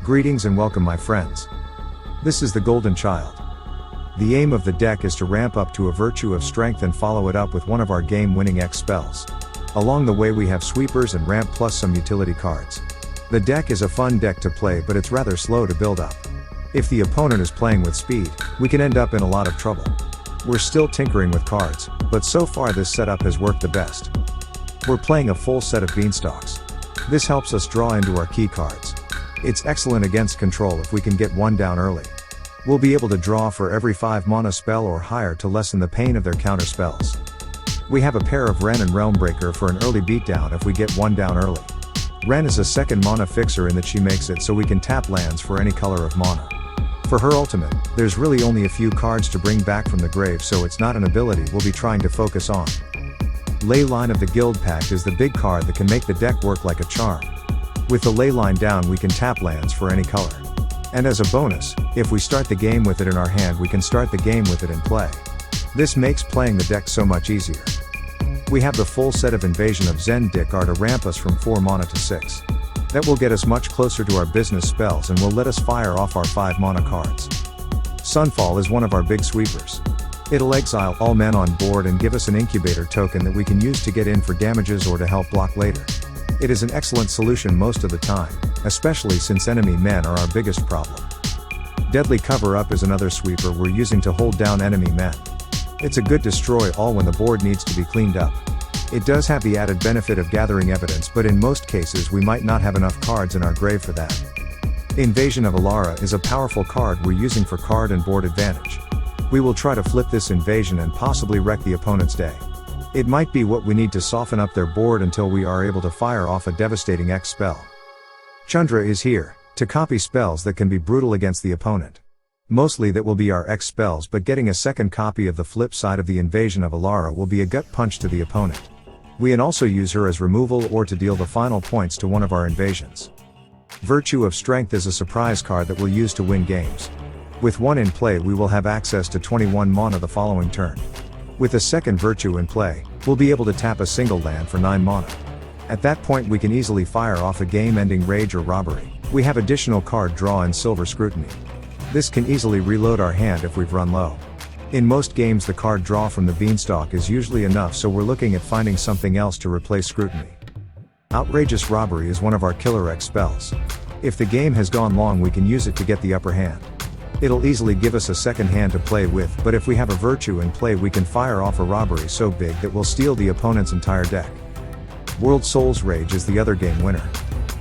Greetings and welcome my friends. This is the Golden Child. The aim of the deck is to ramp up to a virtue of strength and follow it up with one of our game-winning X spells. Along the way we have sweepers and ramp plus some utility cards. The deck is a fun deck to play, but it's rather slow to build up. If the opponent is playing with speed, we can end up in a lot of trouble. We're still tinkering with cards, but so far this setup has worked the best. We're playing a full set of beanstalks. This helps us draw into our key cards. It's excellent against control if we can get one down early. We'll be able to draw for every 5 mana spell or higher to lessen the pain of their counter spells. We have a pair of Wrenn and Realmbreaker for an early beatdown if we get one down early. Wrenn is a second mana fixer in that she makes it so we can tap lands for any color of mana. For her ultimate, there's really only a few cards to bring back from the grave, so it's not an ability we'll be trying to focus on. Leyline of the Guildpact is the big card that can make the deck work like a charm. With the Leyline down we can tap lands for any color. And as a bonus, if we start the game with it in our hand we can start the game with it in play. This makes playing the deck so much easier. We have the full set of Invasion of Zendikar to ramp us from 4 mana to 6. That will get us much closer to our business spells and will let us fire off our 5 mana cards. Sunfall is one of our big sweepers. It'll exile all men on board and give us an incubator token that we can use to get in for damages or to help block later. It is an excellent solution most of the time, especially since enemy men are our biggest problem. Deadly Cover Up is another sweeper we're using to hold down enemy men. It's a good destroy all when the board needs to be cleaned up. It does have the added benefit of gathering evidence, but in most cases we might not have enough cards in our grave for that. Invasion of Alara is a powerful card we're using for card and board advantage. We will try to flip this invasion and possibly wreck the opponent's day. It might be what we need to soften up their board until we are able to fire off a devastating X spell. Chandra is here, to copy spells that can be brutal against the opponent. Mostly that will be our X spells, but getting a second copy of the flip side of the Invasion of Alara will be a gut punch to the opponent. We can also use her as removal or to deal the final points to one of our invasions. Virtue of Strength is a surprise card that we'll use to win games. With one in play we will have access to 21 mana the following turn. With a second Virtue in play, we'll be able to tap a single land for 9 mana. At that point we can easily fire off a game-ending Rage or Robbery. We have additional card draw and Silver Scrutiny. This can easily reload our hand if we've run low. In most games the card draw from the Beanstalk is usually enough, so we're looking at finding something else to replace Scrutiny. Outrageous Robbery is one of our killer X spells. If the game has gone long we can use it to get the upper hand. It'll easily give us a second hand to play with, but if we have a Virtue in play we can fire off a Robbery so big that we'll steal the opponent's entire deck. Worldsoul's Rage is the other game winner.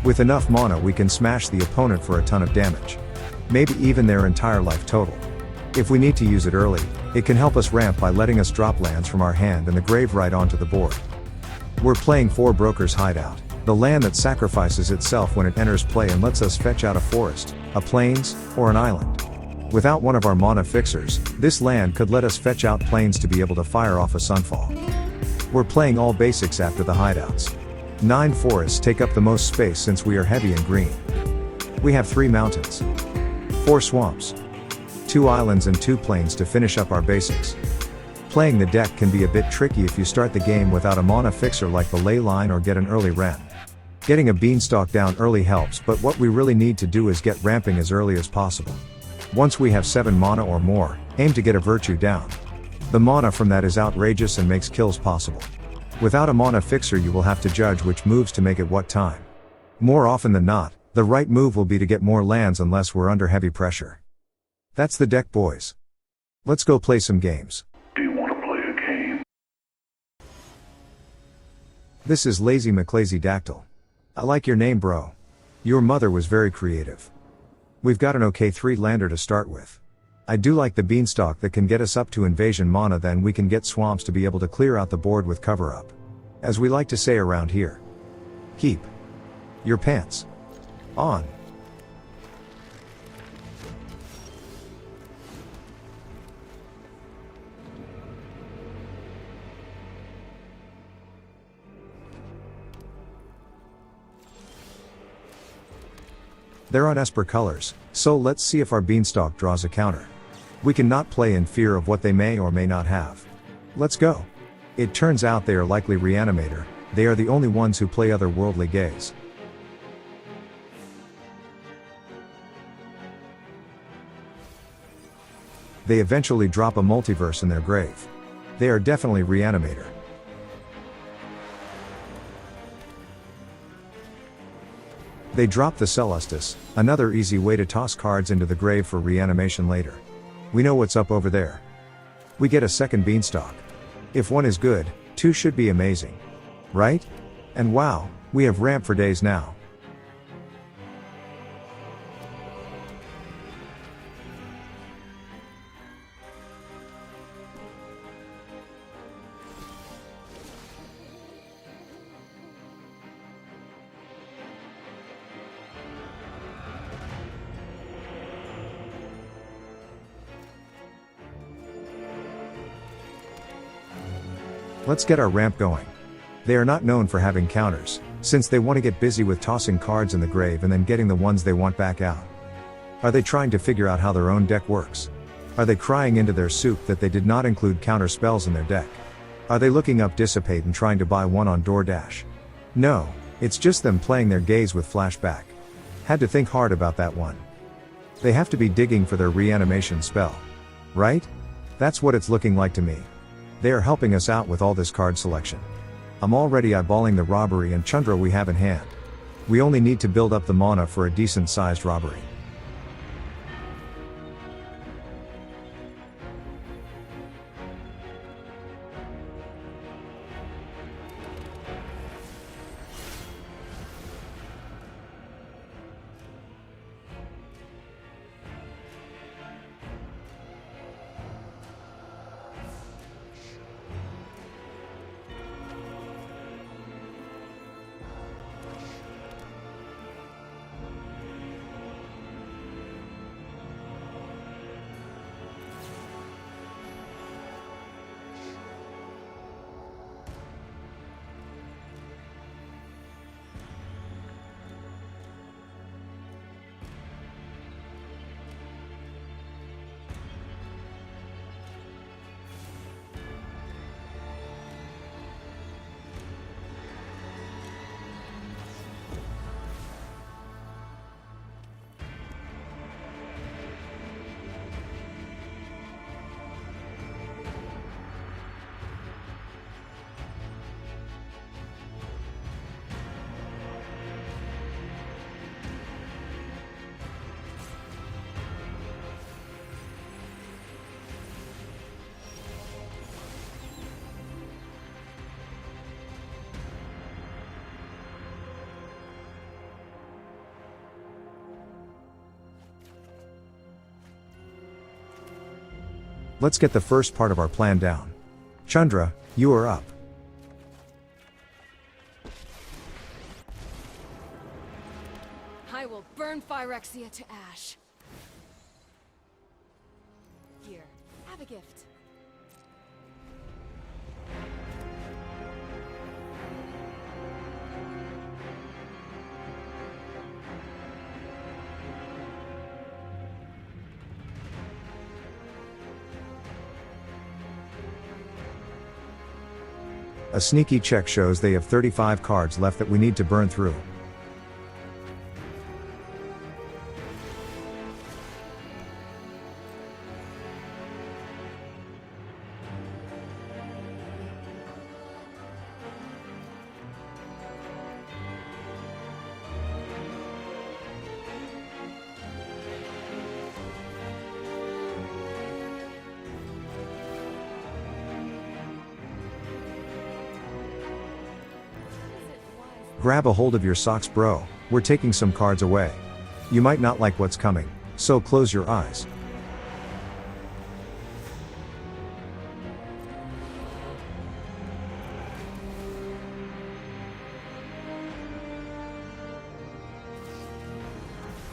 With enough mana we can smash the opponent for a ton of damage. Maybe even their entire life total. If we need to use it early, it can help us ramp by letting us drop lands from our hand and the grave right onto the board. We're playing 4 Broker's Hideout, the land that sacrifices itself when it enters play and lets us fetch out a forest, a plains, or an island. Without one of our mana fixers, this land could let us fetch out plains to be able to fire off a Sunfall. We're playing all basics after the hideouts. 9 forests take up the most space since we are heavy in green. We have 3 mountains, 4 swamps, 2 islands and 2 plains to finish up our basics. Playing the deck can be a bit tricky if you start the game without a mana fixer like the Leyline or get an early Wrenn. Getting a Beanstalk down early helps, but what we really need to do is get ramping as early as possible. Once we have 7 mana or more, aim to get a Virtue down. The mana from that is outrageous and makes kills possible. Without a mana fixer you will have to judge which moves to make at what time. More often than not, the right move will be to get more lands unless we're under heavy pressure. That's the deck, boys. Let's go play some games. Do you want to play a game? This is Lazy McLazy Dactyl. I like your name, bro. Your mother was very creative. We've got an okay 3-lander to start with. I do like the Beanstalk that can get us up to invasion mana, then we can get swamps to be able to clear out the board with cover up. As we like to say around here. Keep your pants on. They're on Esper colors, so let's see if our Beanstalk draws a counter. We cannot play in fear of what they may or may not have. Let's go. It turns out they are likely Reanimator, they are the only ones who play otherworldly gaze. They eventually drop a multiverse in their grave. They are definitely Reanimator. They drop the Celestus, another easy way to toss cards into the grave for reanimation later. We know what's up over there. We get a second Beanstalk. If one is good, two should be amazing. Right? And wow, we have ramp for days now. Let's get our ramp going. They are not known for having counters, since they want to get busy with tossing cards in the grave and then getting the ones they want back out. Are they trying to figure out how their own deck works? Are they crying into their soup that they did not include counter spells in their deck? Are they looking up Dissipate and trying to buy one on DoorDash? No, it's just them playing their gaze with flashback. Had to think hard about that one. They have to be digging for their reanimation spell. Right? That's what it's looking like to me. They are helping us out with all this card selection. I'm already eyeballing the robbery and Chandra we have in hand. We only need to build up the mana for a decent sized robbery. Let's get the first part of our plan down. Chandra, you are up. I will burn Phyrexia to ash. Here, have a gift. A sneaky check shows they have 35 cards left that we need to burn through. Grab a hold of your socks, bro, we're taking some cards away. You might not like what's coming, so close your eyes.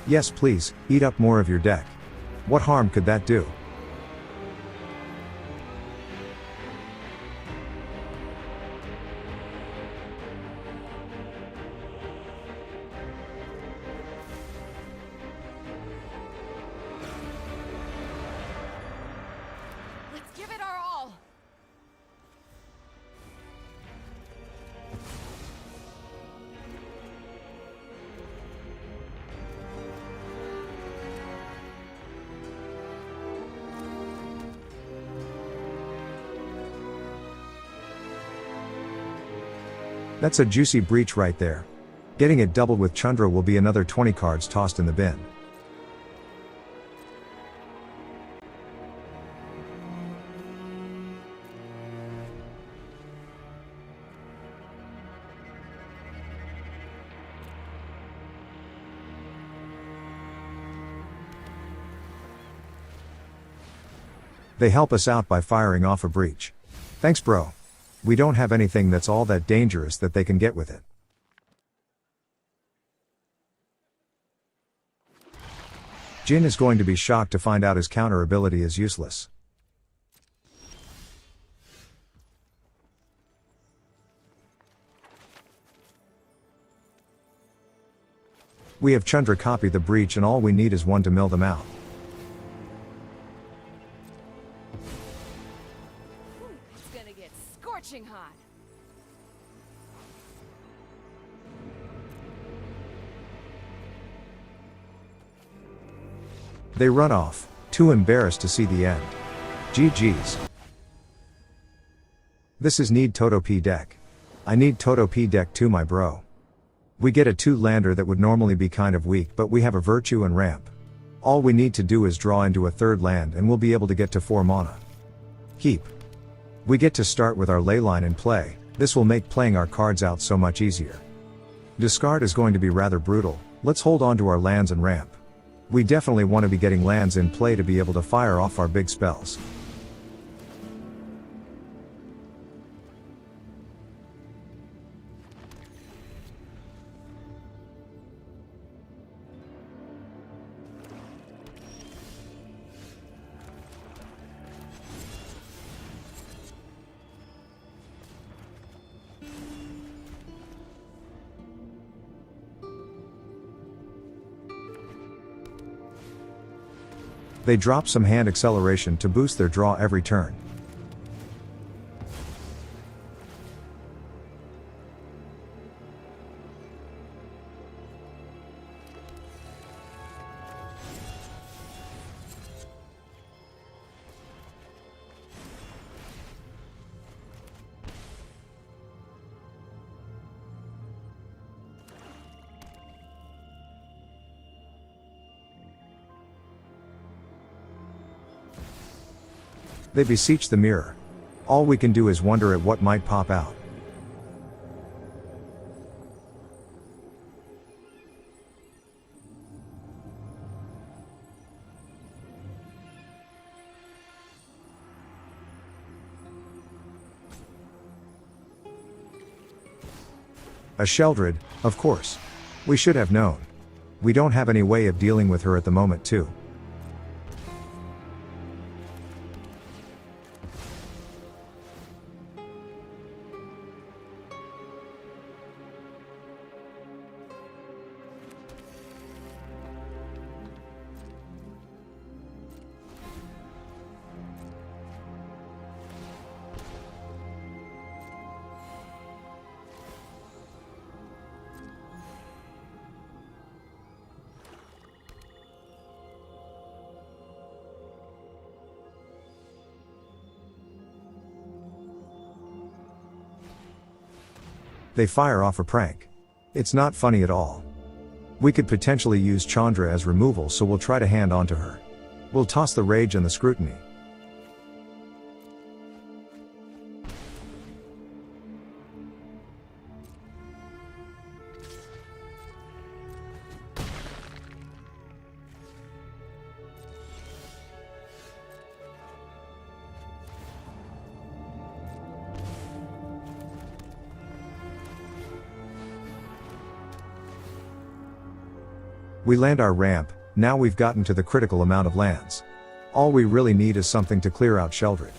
Yes, please, eat up more of your deck. What harm could that do? Let's give it our all. That's a juicy breach right there. Getting it doubled with Chandra will be another 20 cards tossed in the bin. They help us out by firing off a breach. Thanks bro. We don't have anything that's all that dangerous that they can get with it. Jin is going to be shocked to find out his counter ability is useless. We have Chandra copy the breach and all we need is one to mill them out. It's gonna get scorching hot. They run off, too embarrassed to see the end. GG's. This is need Toto P deck. I need Toto P deck too my bro. We get a 2-lander that would normally be kind of weak but we have a virtue and ramp. All we need to do is draw into a 3rd land and we'll be able to get to 4 mana. Keep. We get to start with our Leyline in play, this will make playing our cards out so much easier. Discard is going to be rather brutal, let's hold on to our lands and ramp. We definitely want to be getting lands in play to be able to fire off our big spells. They drop some hand acceleration to boost their draw every turn. They beseech the mirror. All we can do is wonder at what might pop out. A Sheldred, of course. We should have known. We don't have any way of dealing with her at the moment too. They fire off a prank. It's not funny at all. We could potentially use Chandra as removal, so we'll try to hand on to her. We'll toss the rage and the scrutiny. We land our ramp, now we've gotten to the critical amount of lands. All we really need is something to clear out Sheldred.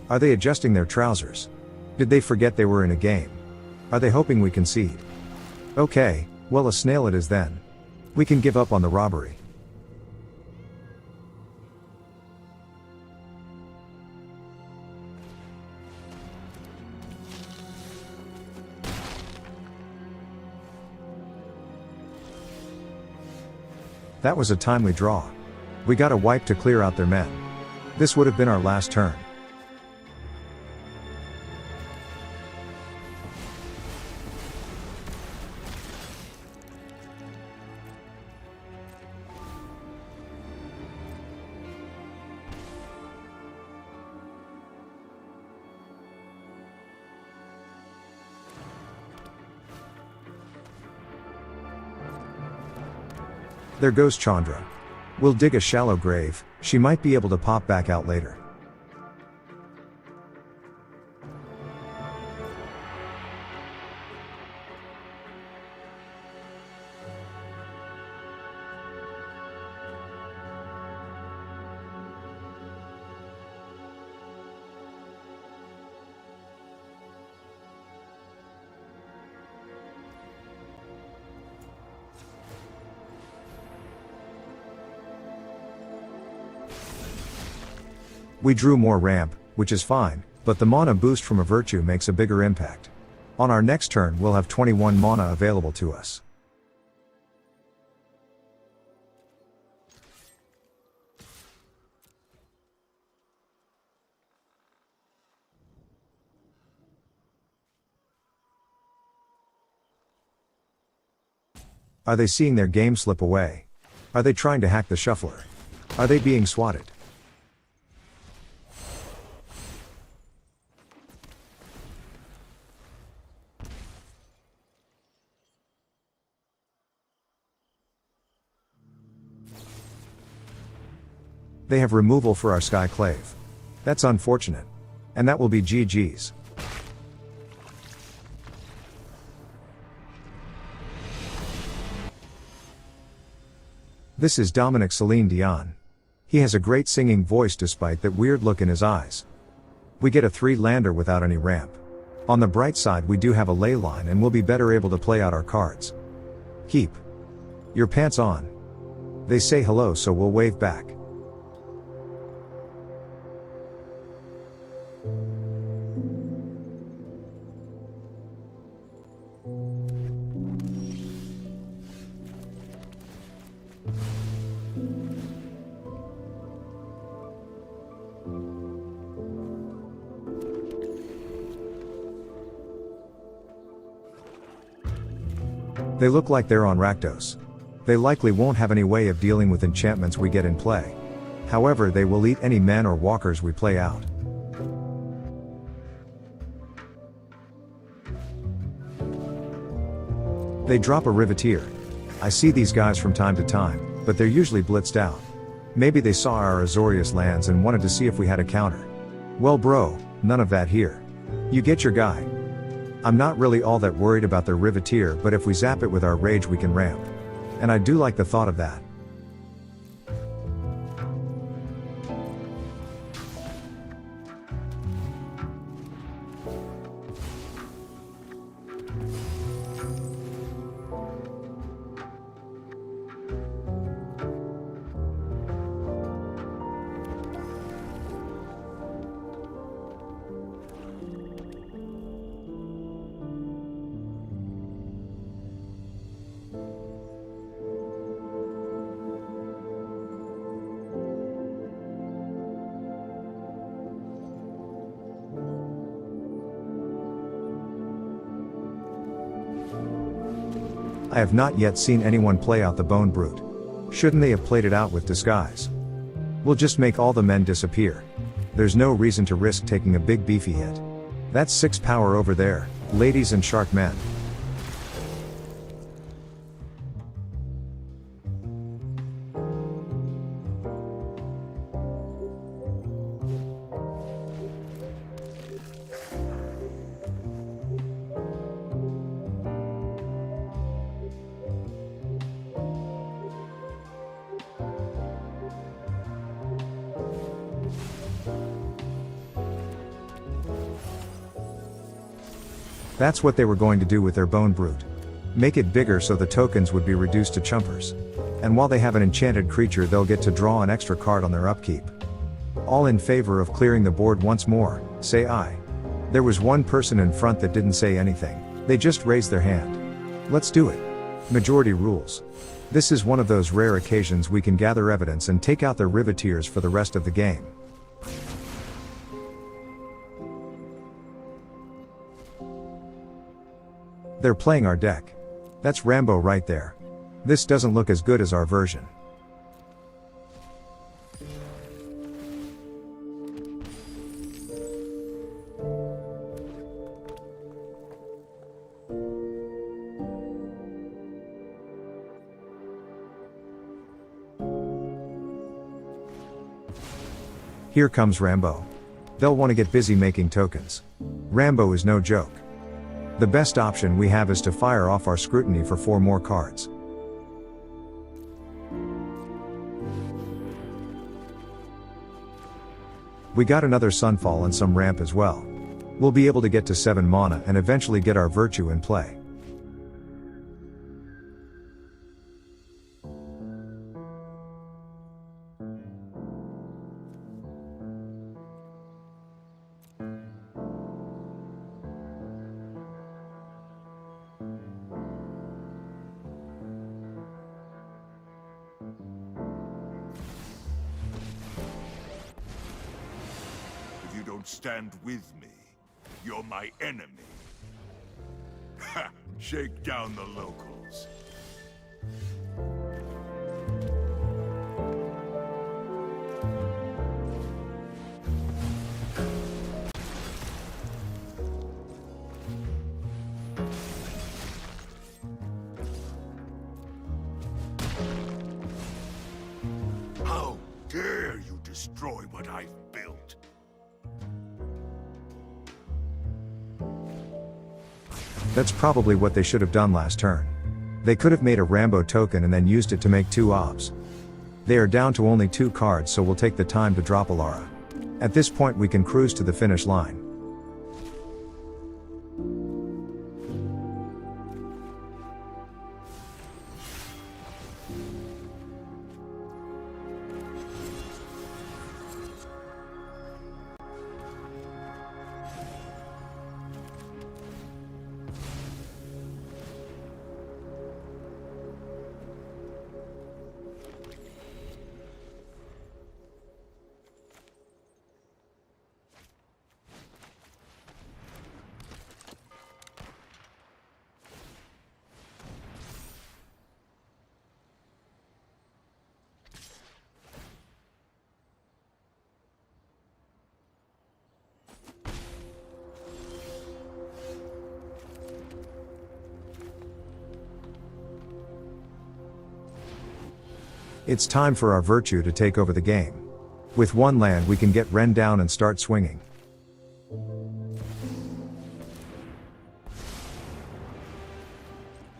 Are they adjusting their trousers? Did they forget they were in a game? Are they hoping we concede? Okay, well a snail it is then. We can give up on the robbery. That was a timely draw. We got a wipe to clear out their men. This would have been our last turn. There goes Chandra. We'll dig a shallow grave, she might be able to pop back out later. We drew more ramp, which is fine, but the mana boost from a virtue makes a bigger impact. On our next turn we'll have 21 mana available to us. Are they seeing their game slip away? Are they trying to hack the shuffler? Are they being swatted? They have removal for our Skyclave. That's unfortunate. And that will be GG's. This is Dominic Celine Dion. He has a great singing voice despite that weird look in his eyes. We get a 3-lander without any ramp. On the bright side we do have a Leyline and we'll be better able to play out our cards. Keep your pants on. They say hello so we'll wave back. They look like they're on Rakdos. They likely won't have any way of dealing with enchantments we get in play. However, they will eat any men or walkers we play out. They drop a Riveteer. I see these guys from time to time, but they're usually blitzed out. Maybe they saw our Azorius lands and wanted to see if we had a counter. Well bro, none of that here. You get your guy. I'm not really all that worried about their Riveteer, but if we zap it with our rage we can ramp. And I do like the thought of that. I have not yet seen anyone play out the Bone Brute. Shouldn't they have played it out with Disguise? We'll just make all the men disappear. There's no reason to risk taking a big beefy hit. That's 6 power over there, ladies and shark men. That's what they were going to do with their Bone Brute. Make it bigger so the tokens would be reduced to chumpers. And while they have an enchanted creature they'll get to draw an extra card on their upkeep. All in favor of clearing the board once more, say aye. There was one person in front that didn't say anything, they just raised their hand. Let's do it. Majority rules. This is one of those rare occasions we can gather evidence and take out their riveteers for the rest of the game. They're playing our deck. That's Rambo right there. This doesn't look as good as our version. Here comes Rambo. They'll want to get busy making tokens. Rambo is no joke. The best option we have is to fire off our scrutiny for 4 more cards. We got another Sunfall and some ramp as well. We'll be able to get to 7 mana and eventually get our virtue in play. Stand with me. You're my enemy. Ha! Shake down the locals. How dare you destroy what I've built? That's probably what they should have done last turn. They could have made a Rambo token and then used it to make 2 obs. They are down to only 2 cards, so we'll take the time to drop Alara. At this point we can cruise to the finish line. It's time for our virtue to take over the game. With 1 land we can get Wrenn down and start swinging.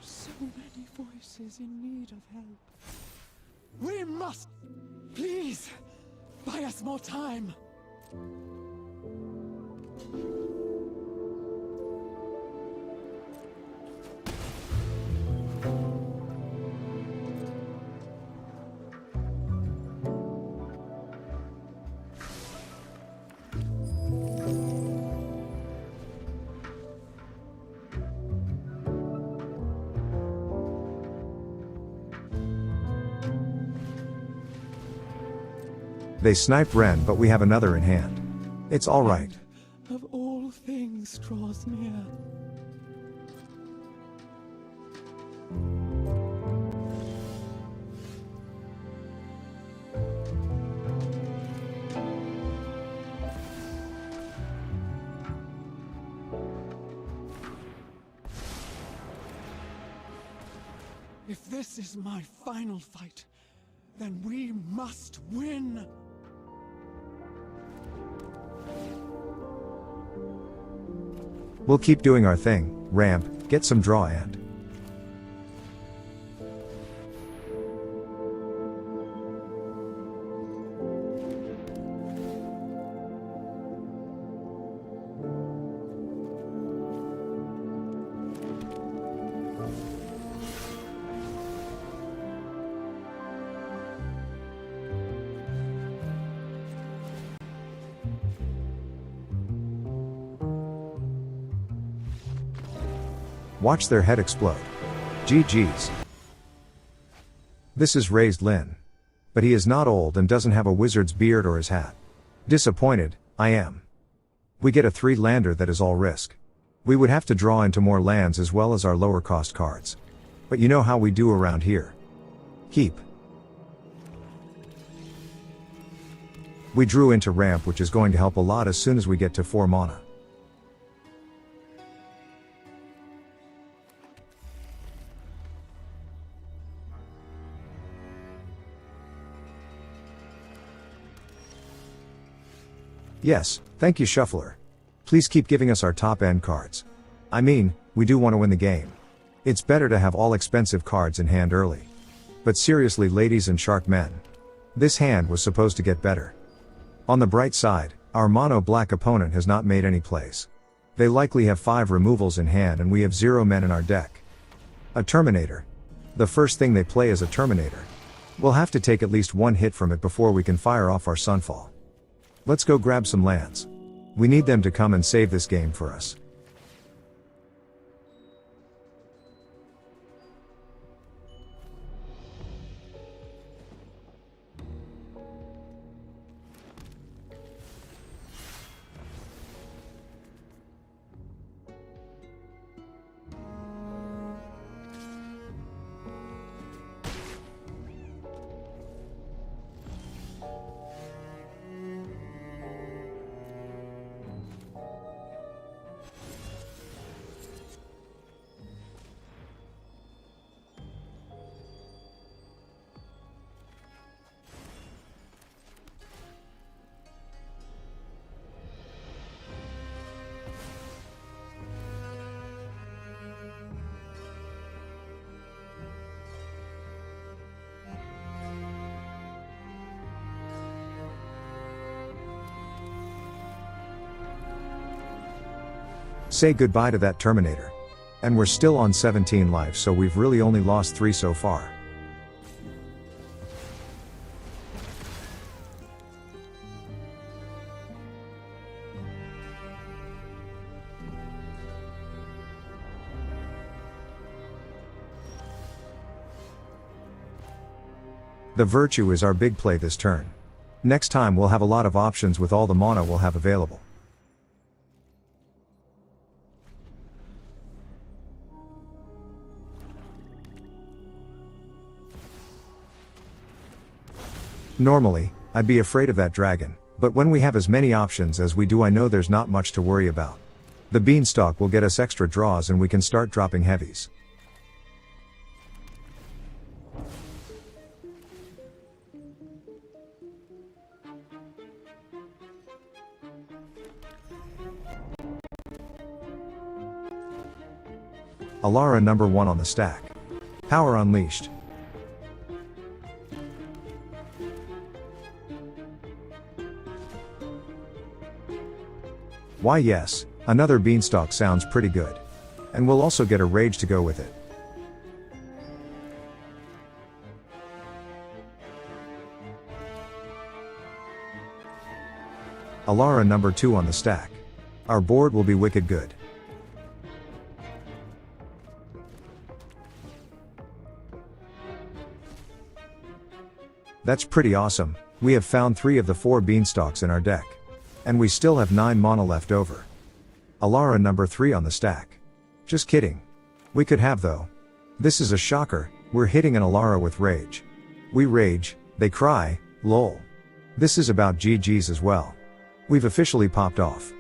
So many voices in need of help. We must, please, buy us more time. They snipe Wrenn, but we have another in hand. It's alright. Of all things draws near. If this is my final fight, then we must win! We'll keep doing our thing, ramp, get some draw and. Watch their head explode. GG's. This is raised Lyn. But he is not old and doesn't have a wizard's beard or his hat. Disappointed, I am. We get a 3-lander that is all risk. We would have to draw into more lands as well as our lower cost cards. But you know how we do around here. Keep. We drew into ramp, which is going to help a lot as soon as we get to 4 mana. Yes, thank you Shuffler. Please keep giving us our top end cards. I mean, we do want to win the game. It's better to have all expensive cards in hand early. But seriously ladies and shark men. This hand was supposed to get better. On the bright side, our mono black opponent has not made any plays. They likely have 5 removals in hand and we have 0 men in our deck. A Terminator. The first thing they play is a Terminator. We'll have to take at least 1 hit from it before we can fire off our Sunfall. Let's go grab some lands. We need them to come and save this game for us. Say goodbye to that Terminator. And we're still on 17 life, so we've really only lost 3 so far. The Virtue is our big play this turn. Next time we'll have a lot of options with all the mana we'll have available. Normally, I'd be afraid of that dragon, but when we have as many options as we do I know there's not much to worry about. The Beanstalk will get us extra draws and we can start dropping heavies. Alara number 1 on the stack. Power unleashed. Why yes, another Beanstalk sounds pretty good. And we'll also get a Rage to go with it. Alara number 2 on the stack. Our board will be wicked good. That's pretty awesome, we have found 3 of the 4 Beanstalks in our deck. And we still have 9 mana left over. Alara number 3 on the stack. Just kidding. We could have though. This is a shocker, we're hitting an Alara with Rage. We rage, they cry, lol. This is about GG's as well. We've officially popped off.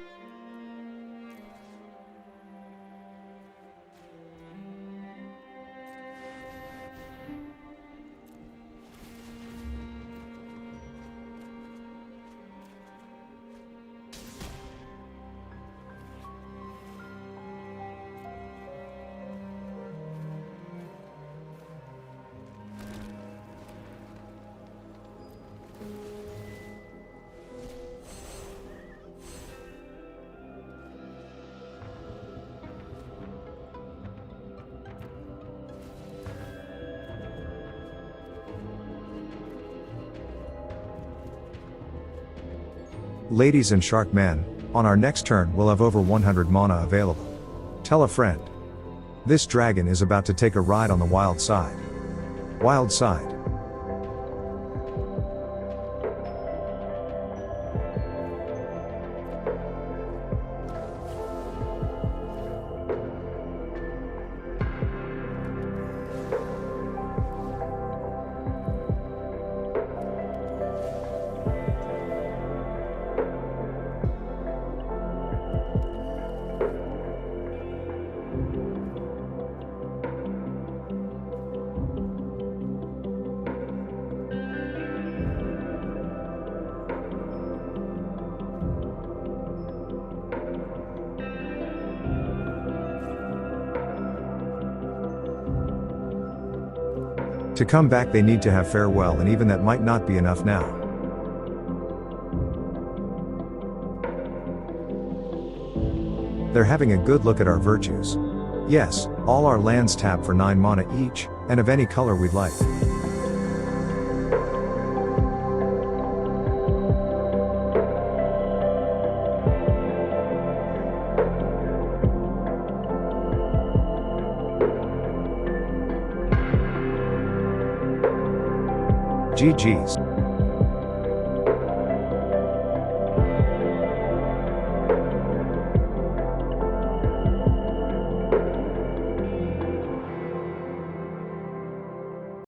Ladies and shark men, on our next turn we'll have over 100 mana available. Tell a friend. This dragon is about to take a ride on the wild side. Wild side. To come back they need to have farewell, and even that might not be enough now. They're having a good look at our virtues. Yes, all our lands tap for 9 mana each, and of any color we'd like. GG's.